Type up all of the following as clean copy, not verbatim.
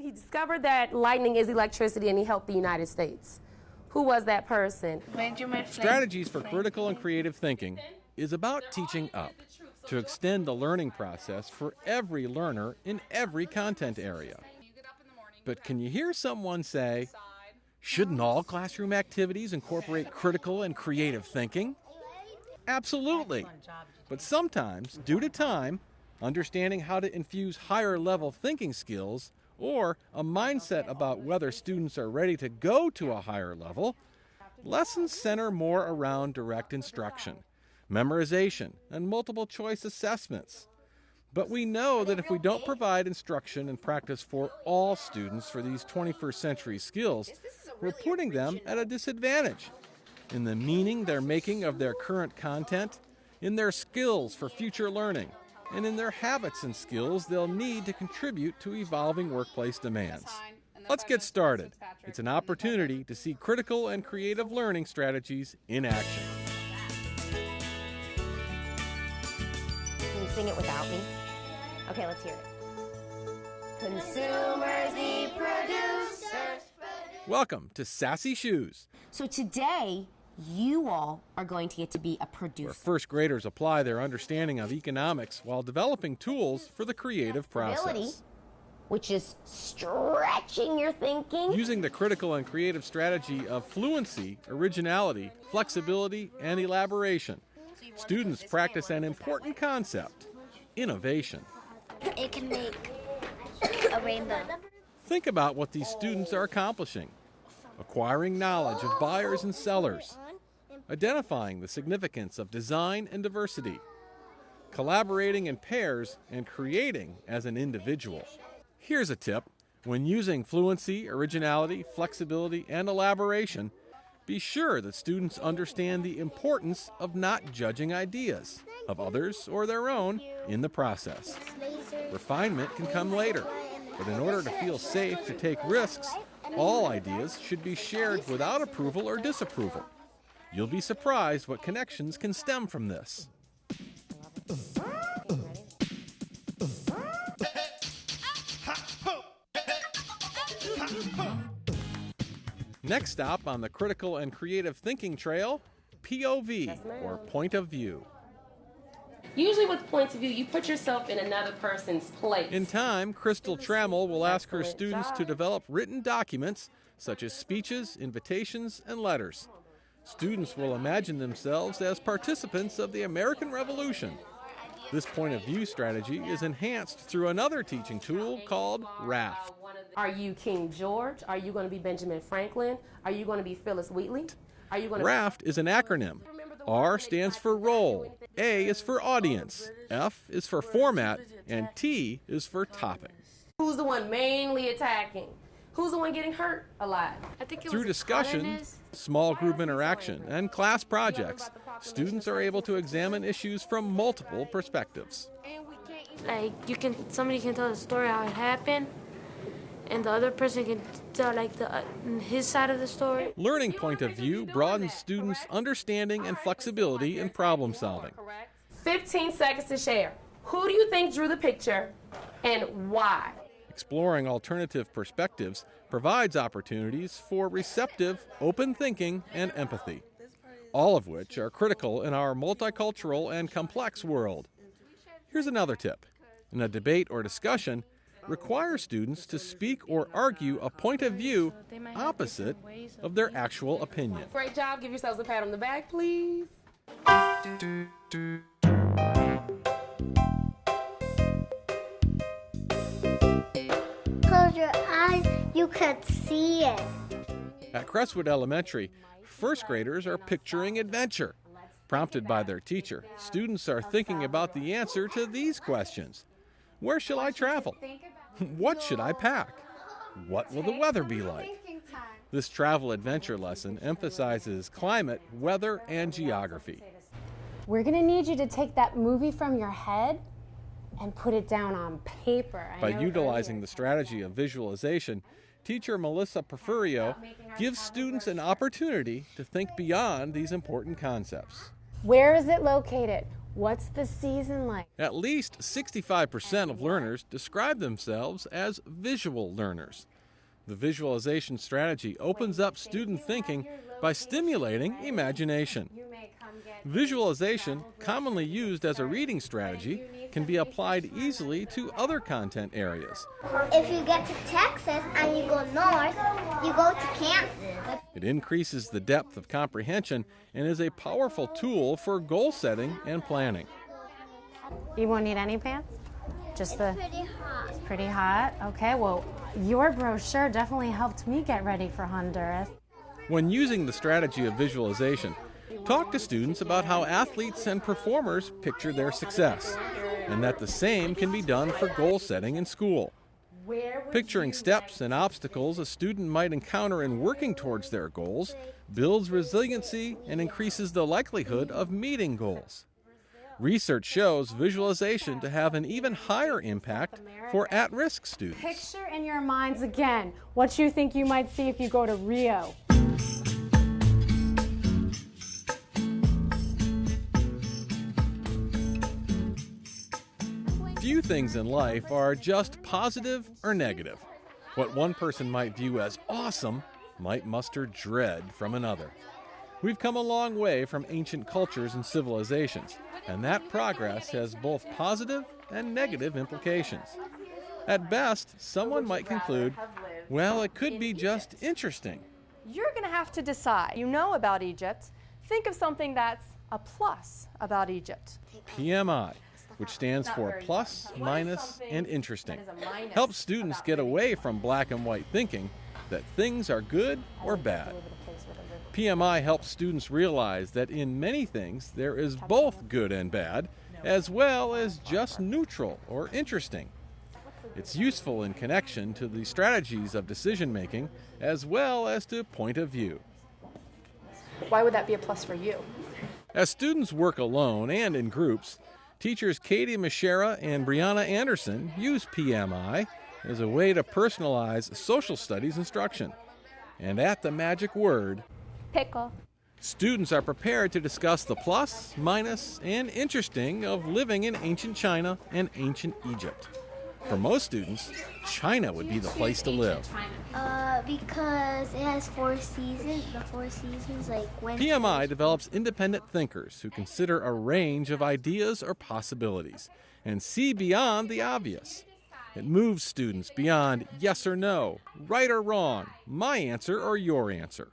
He discovered that lightning is electricity and he helped the United States. Who was that person? Strategies for Critical and Creative Thinking is about teaching up to extend the learning process for every learner in every content area. But can you hear someone say, shouldn't all classroom activities incorporate critical and creative thinking? Absolutely. But sometimes, due to time, understanding how to infuse higher level thinking skills or a mindset about whether students are ready to go to a higher level, lessons center more around direct instruction, memorization, and multiple choice assessments. But we know that if we don't provide instruction and practice for all students for these 21st century skills, we're putting them at a disadvantage in the meaning they're making of their current content, in their skills for future learning, and in their habits and skills they'll need to contribute to evolving workplace demands. Let's get started. It's an opportunity to see critical and creative learning strategies in action. Can you sing it without me? Okay, let's hear it. Consumers need producers. Welcome to Sassy Shoes, So today, you all are going to get to be a producer. where first graders apply their understanding of economics while developing tools for the creative process. Which is stretching your thinking. Using the critical and creative strategy of fluency, originality, flexibility, and elaboration, students practice an important concept, innovation. It can make a rainbow. Think about what these students are accomplishing. Acquiring knowledge of buyers and sellers, identifying the significance of design and diversity, collaborating in pairs, and creating as an individual. Here's a tip. When using fluency, originality, flexibility, and elaboration, be sure that students understand the importance of not judging ideas of others or their own in the process. Refinement can come later, but in order to feel safe to take risks, all ideas should be shared without approval or disapproval. You'll be surprised what connections can stem from this. Next stop on the critical and creative thinking trail, POV, or point of view. Usually with points of view, you put yourself in another person's place. In time, Crystal Trammell will ask her students to develop written documents such as speeches, invitations, and letters. Students will imagine themselves as participants of the American Revolution. This point of view strategy is enhanced through another teaching tool called RAFT. Are you King George? Are you going to be Benjamin Franklin? Are you going to be Phyllis Wheatley? Are you going to RAFT is an acronym. R stands for role, A is for audience, F is for format, and T is for topic. Who's the one mainly attacking? Who's the one getting hurt a lot? Through discussion, small group interaction, and class projects, students are able to examine issues from multiple perspectives. Like somebody can tell the story how it happened, and the other person can tell his side of the story. Learning point of view broadens students' understanding and flexibility in problem solving. 15 seconds to share. Who do you think drew the picture and why? Exploring alternative perspectives provides opportunities for receptive, open thinking and empathy, all of which are critical in our multicultural and complex world. Here's another tip. In a debate or discussion, require students to speak or argue a point of view opposite of their actual opinion. Great job. Give yourselves a pat on the back, please. Close your eyes, you can see it. At Crestwood Elementary, first graders are picturing adventure. Prompted by their teacher, students are thinking about the answer to these questions. Where shall I travel? What should I pack? What will the weather be like? This travel adventure lesson emphasizes climate, weather, and geography. We're going to need you to take that movie from your head and put it down on paper. By utilizing the strategy of visualization, teacher Melissa Porfirio gives students an opportunity to think beyond these important concepts. Where is it located? What's the season like? At least 65% of learners describe themselves as visual learners. The visualization strategy opens up student thinking by stimulating imagination. Visualization, commonly used as a reading strategy, can be applied easily to other content areas. If you get to Texas and you go north, you go to Kansas. It increases the depth of comprehension and is a powerful tool for goal setting and planning. You won't need any pants? Just It's pretty hot. It's pretty hot. Okay, well, your brochure definitely helped me get ready for Honduras. When using the strategy of visualization, talk to students about how athletes and performers picture their success, and that the same can be done for goal setting in school. Picturing steps and obstacles a student might encounter in working towards their goals builds resiliency and increases the likelihood of meeting goals. Research shows visualization to have an even higher impact for at-risk students. Picture in your minds again what you think you might see if you go to Rio. Few things in life are just positive or negative. What one person might view as awesome might muster dread from another. We've come a long way from ancient cultures and civilizations, and that progress has both positive and negative implications. At best, someone might conclude, well, it could be just interesting. You're going to have to decide. You know about Egypt. Think of something that's a plus about Egypt. PMI, which stands for plus, minus, and interesting, helps students get away from black and white thinking that things are good or bad. PMI helps students realize that in many things there is both good and bad, as well as just neutral or interesting. It's useful in connection to the strategies of decision making, as well as to point of view. Why would that be a plus for you? As students work alone and in groups, teachers Katie Mashera and Brianna Anderson use PMI as a way to personalize social studies instruction. And at the magic word, Pickle. students are prepared to discuss the plus, minus, and interesting of living in ancient China and ancient Egypt. For most students, China would be the place to live. Because it has 4 seasons. The 4 seasons, like winter. PMI develops independent thinkers who consider a range of ideas or possibilities and see beyond the obvious. It moves students beyond yes or no, right or wrong, my answer or your answer.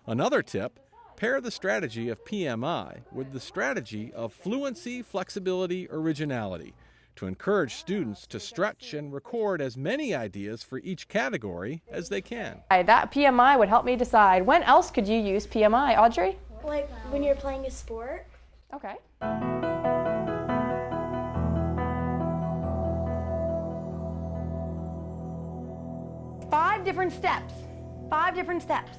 Another tip, pair the strategy of PMI with the strategy of fluency, flexibility, originality to encourage students to stretch and record as many ideas for each category as they can. That PMI would help me decide. When else could you use PMI, Audrey? Like when you're playing a sport. Okay. Five different steps. 5 different steps.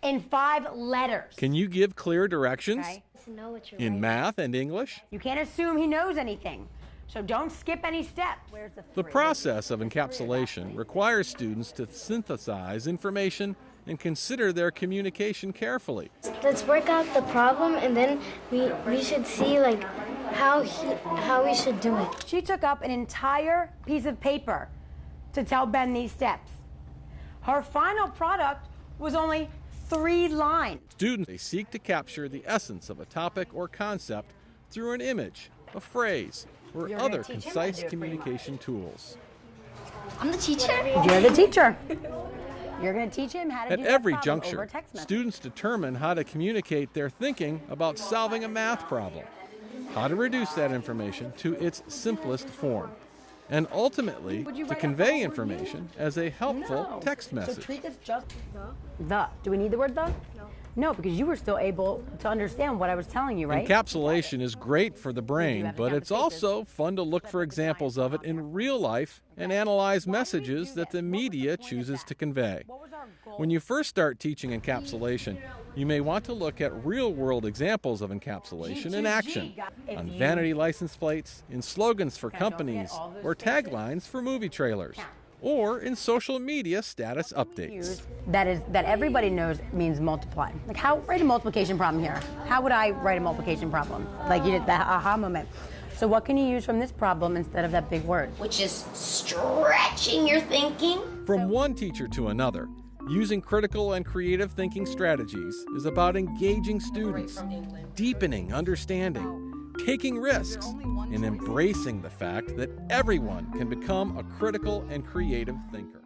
In 5 letters. Can you give clear directions Okay. To know what you're in writing. math and English? You can't assume he knows anything. So don't skip any steps. Where's the The 3? process of encapsulation requires students to synthesize information and consider their communication carefully. Let's work out the problem, and then we should see like how we should do it. She took up an entire piece of paper to tell Ben these steps. Her final product was only 3 lines. Students, they seek to capture the essence of a topic or concept through an image, a phrase, or You're other gonna teach him concise to do it pretty much. communication tools. I'm the teacher. You're the teacher. You're going to teach him how to At do that every problem over juncture, text message. students determine how to communicate their thinking about solving a math problem, how to reduce that information to its simplest form, and ultimately to convey information as a helpful text So message. treat this just the. Do we need the word the? No, because you were still able to understand what I was telling you, right? Encapsulation is great for the brain, have but it's also fun to look for examples of it in real life and analyze messages that the media chooses to convey. When you first start teaching encapsulation, you may want to look at real-world examples of encapsulation in action, on vanity license plates, in slogans for companies, or taglines for movie trailers. or in social media status updates. That everybody knows means multiply. Like, how write a multiplication problem here? How would I write a multiplication problem? Like, you did the aha moment. So what can you use from this problem instead of that big word? Which is stretching your thinking. From one teacher to another, using critical and creative thinking strategies is about engaging students, deepening understanding, taking risks, and embracing the fact that everyone can become a critical and creative thinker.